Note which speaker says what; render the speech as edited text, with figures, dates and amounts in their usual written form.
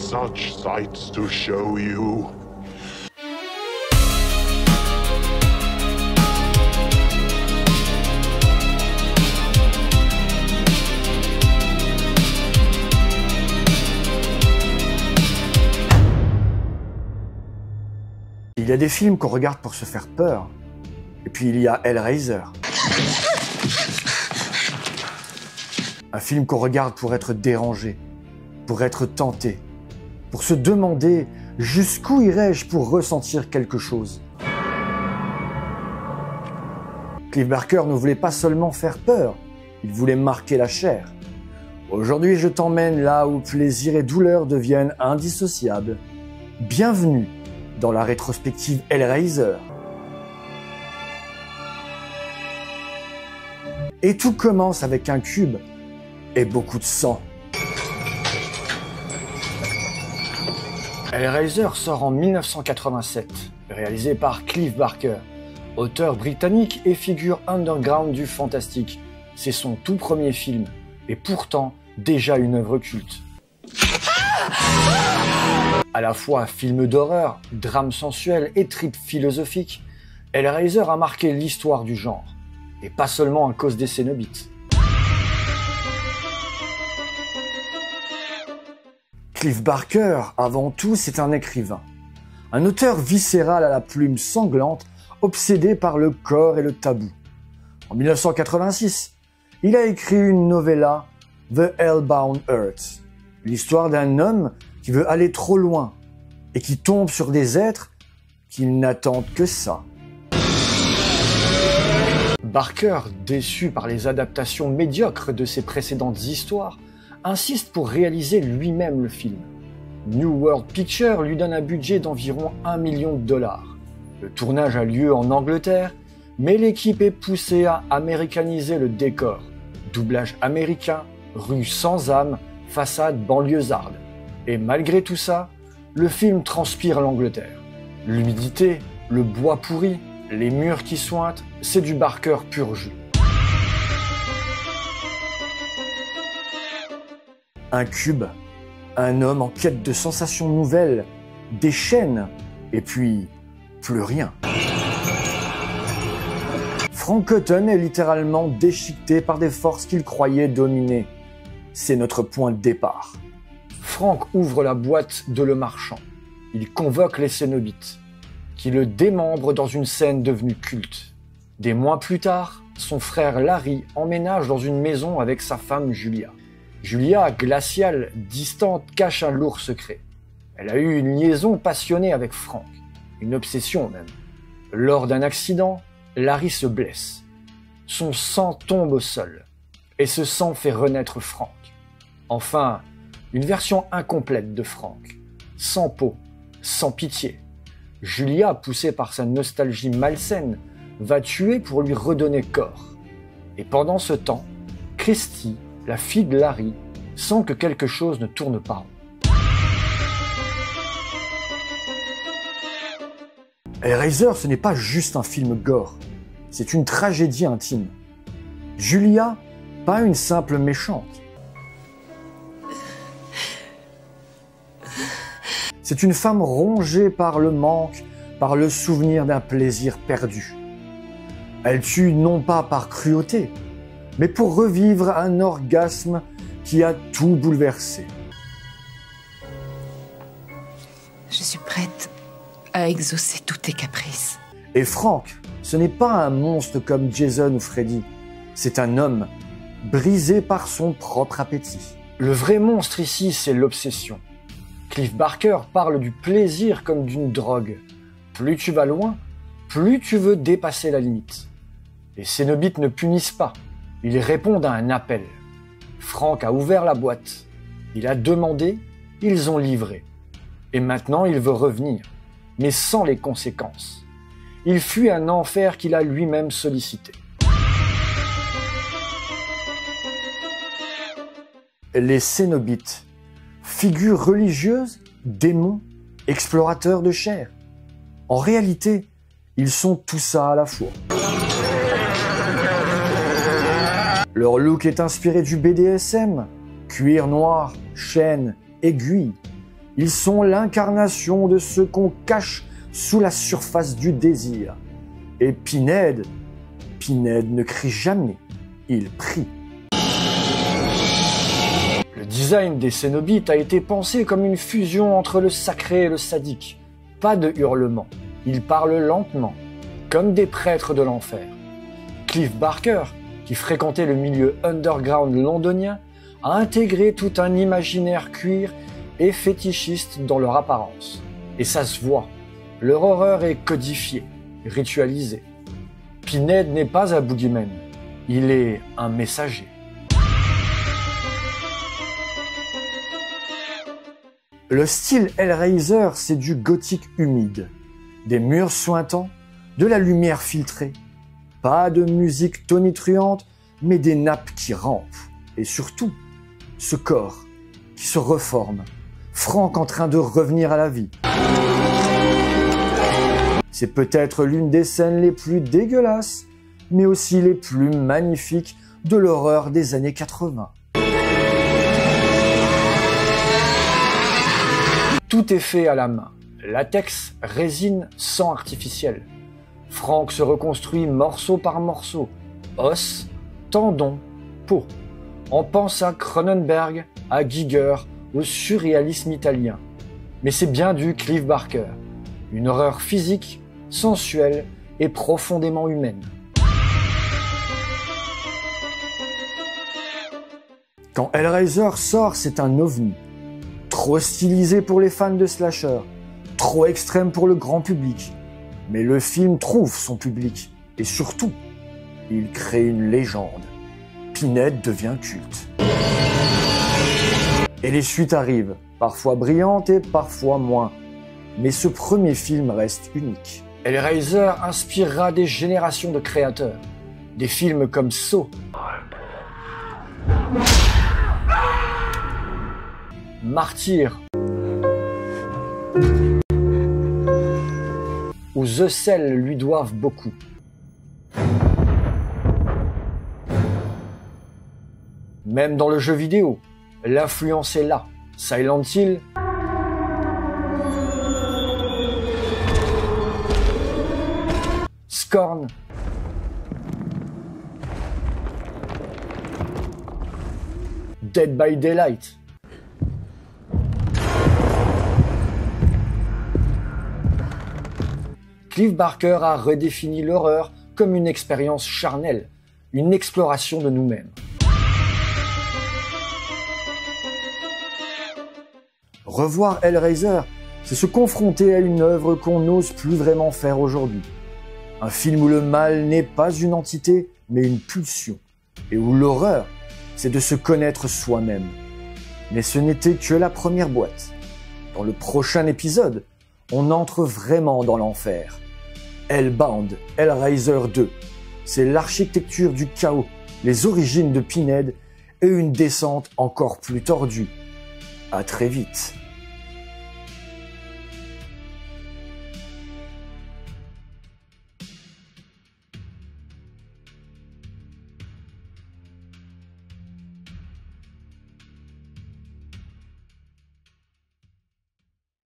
Speaker 1: such sights to show you.
Speaker 2: Il y a des films qu'on regarde pour se faire peur. Et puis il y a Hellraiser. Un film qu'on regarde pour être dérangé, pour être tenté, pour se demander jusqu'où irais-je pour ressentir quelque chose. Clive Barker ne voulait pas seulement faire peur, il voulait marquer la chair. Aujourd'hui, je t'emmène là où plaisir et douleur deviennent indissociables. Bienvenue dans la rétrospective Hellraiser. Et tout commence avec un cube et beaucoup de sang. Hellraiser sort en 1987, réalisé par Clive Barker, auteur britannique et figure underground du fantastique. C'est son tout premier film, et pourtant déjà une œuvre culte. À la fois film d'horreur, drame sensuel et trip philosophique, Hellraiser a marqué l'histoire du genre, et pas seulement à cause des Cénobites. Clive Barker, avant tout, c'est un écrivain. Un auteur viscéral à la plume sanglante, obsédé par le corps et le tabou. En 1986, il a écrit une novella, The Hellbound Earth, l'histoire d'un homme qui veut aller trop loin et qui tombe sur des êtres qui n'attendent que ça. Barker, déçu par les adaptations médiocres de ses précédentes histoires, insiste pour réaliser lui-même le film. New World Pictures lui donne un budget d'environ $1 million. Le tournage a lieu en Angleterre, mais l'équipe est poussée à américaniser le décor. Doublage américain, rue sans âme, façade banlieusarde. Et malgré tout ça, le film transpire l'Angleterre. L'humidité, le bois pourri, les murs qui sointent, c'est du Barker pur jus. Un cube, un homme en quête de sensations nouvelles, des chaînes, et puis plus rien. Frank Cotton est littéralement déchiqueté par des forces qu'il croyait dominer. C'est notre point de départ. Frank ouvre la boîte de Le Marchand. Il convoque les Cénobites, qui le démembrent dans une scène devenue culte. Des mois plus tard, son frère Larry emménage dans une maison avec sa femme Julia. Julia, glaciale, distante, cache un lourd secret. Elle a eu une liaison passionnée avec Frank, une obsession même. Lors d'un accident, Larry se blesse. Son sang tombe au sol, et ce sang fait renaître Frank. Enfin, une version incomplète de Frank, sans peau, sans pitié. Julia, poussée par sa nostalgie malsaine, va tuer pour lui redonner corps. Et pendant ce temps, Christy, la fille de Larry, sent que quelque chose ne tourne pas rond. Hellraiser, ce n'est pas juste un film gore, c'est une tragédie intime. Julia, pas une simple méchante. C'est une femme rongée par le manque, par le souvenir d'un plaisir perdu. Elle tue non pas par cruauté, mais pour revivre un orgasme qui a tout bouleversé.
Speaker 3: Je suis prête à exaucer tous tes caprices.
Speaker 2: Et Frank, ce n'est pas un monstre comme Jason ou Freddy, c'est un homme brisé par son propre appétit. Le vrai monstre ici, c'est l'obsession. Clive Barker parle du plaisir comme d'une drogue. Plus tu vas loin, plus tu veux dépasser la limite. Les Cénobites ne punissent pas, ils répondent à un appel. Frank a ouvert la boîte, il a demandé, ils ont livré. Et maintenant il veut revenir, mais sans les conséquences. Il fuit un enfer qu'il a lui-même sollicité. Les Cénobites, figures religieuses, démons, explorateurs de chair. En réalité, ils sont tout ça à la fois. Leur look est inspiré du BDSM, cuir noir, chaîne, aiguille. Ils sont l'incarnation de ce qu'on cache sous la surface du désir. Et Pinhead ne crie jamais, il prie. Le design des Cénobites a été pensé comme une fusion entre le sacré et le sadique. Pas de hurlements, ils parlent lentement, comme des prêtres de l'enfer. Clive Barker, qui fréquentait le milieu underground londonien, a intégré tout un imaginaire cuir et fétichiste dans leur apparence. Et ça se voit, leur horreur est codifiée, ritualisée. Pinhead n'est pas un boogeyman, il est un messager. Le style Hellraiser, c'est du gothique humide. Des murs suintants, de la lumière filtrée. Pas de musique tonitruante, mais des nappes qui rampent. Et surtout, ce corps qui se reforme, Frank en train de revenir à la vie. C'est peut-être l'une des scènes les plus dégueulasses, mais aussi les plus magnifiques de l'horreur des années 80. Tout est fait à la main. Latex, résine, sang artificiel. Frank se reconstruit morceau par morceau. Os, tendons, peau. On pense à Cronenberg, à Giger, au surréalisme italien. Mais c'est bien du Clive Barker. Une horreur physique, sensuelle et profondément humaine. Quand Hellraiser sort, c'est un ovni. Trop stylisé pour les fans de slasher, trop extrême pour le grand public. Mais le film trouve son public. Et surtout, il crée une légende. Pinhead devient culte. Et les suites arrivent, parfois brillantes et parfois moins. Mais ce premier film reste unique. Hellraiser inspirera des générations de créateurs. Des films comme Saw, Martyr ou The Cell lui doivent beaucoup. Même dans le jeu vidéo, l'influence est là. Silent Hill, Scorn, Dead by Daylight, Clive Barker a redéfini l'horreur comme une expérience charnelle, une exploration de nous-mêmes. Revoir Hellraiser, c'est se confronter à une œuvre qu'on n'ose plus vraiment faire aujourd'hui. Un film où le mal n'est pas une entité, mais une pulsion, et où l'horreur, c'est de se connaître soi-même. Mais ce n'était que la première boîte. Dans le prochain épisode, on entre vraiment dans l'enfer. Hellbound, Hellraiser 2, c'est l'architecture du chaos, les origines de Pinhead et une descente encore plus tordue. À très vite.